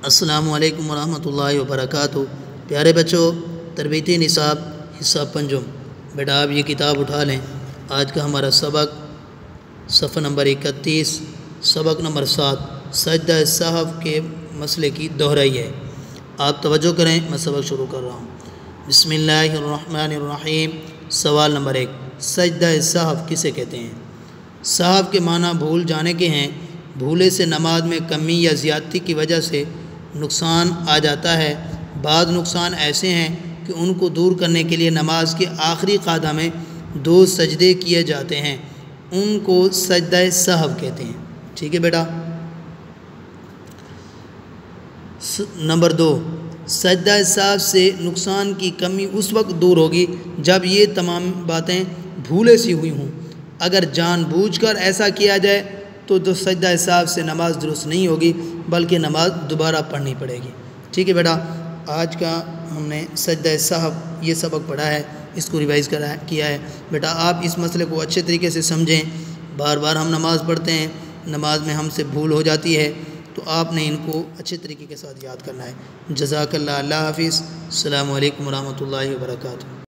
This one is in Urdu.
السلام علیکم ورحمۃ اللہ وبرکاتہ۔ پیارے بچوں، تربیتی نصاب حصہ پنجم، بیٹا آپ یہ کتاب اٹھا لیں۔ آج کا ہمارا سبق صفحہ نمبر 31، سبق نمبر 7، سجدہ سہو کے مسئلے کی دہرائی ہے۔ آپ توجہ کریں، میں سبق شروع کر رہا ہوں۔ بسم اللہ الرحمن الرحیم۔ سوال نمبر 1، سجدہ سہو کسے کہتے ہیں؟ سہو کے معنی بھول جانے کے ہیں۔ بھولے سے نماز میں کمی یا زیادتی کی وجہ سے نقصان آ جاتا ہے۔ بعض نقصان ایسے ہیں کہ ان کو دور کرنے کے لیے نماز کے آخری قعدہ میں 2 سجدے کیے جاتے ہیں، ان کو سجدہ سہو کہتے ہیں۔ ٹھیک ہے بیٹا۔ نمبر 2، سجدہ سہو سے نقصان کی کمی اس وقت دور ہوگی جب یہ تمام باتیں بھولے سی ہوئی ہوں۔ اگر جان بوجھ کر ایسا کیا جائے تو سجدہ سہو سے نماز درست نہیں ہوگی، بلکہ نماز دوبارہ پڑھنی پڑے گی۔ ٹھیک ہے بیٹا، آج کا ہم نے سجدہ سہو یہ سبق پڑھا ہے، اس کو ریوائز کیا ہے۔ بیٹا آپ اس مسئلے کو اچھے طریقے سے سمجھیں۔ بار بار ہم نماز پڑھتے ہیں، نماز میں ہم سے بھول ہو جاتی ہے، تو آپ نے ان کو اچھے طریقے کے ساتھ یاد کرنا ہے۔ جزاک اللہ۔ اللہ حافظ۔ السلام علیکم ورحمۃ اللہ وبرکاتہ۔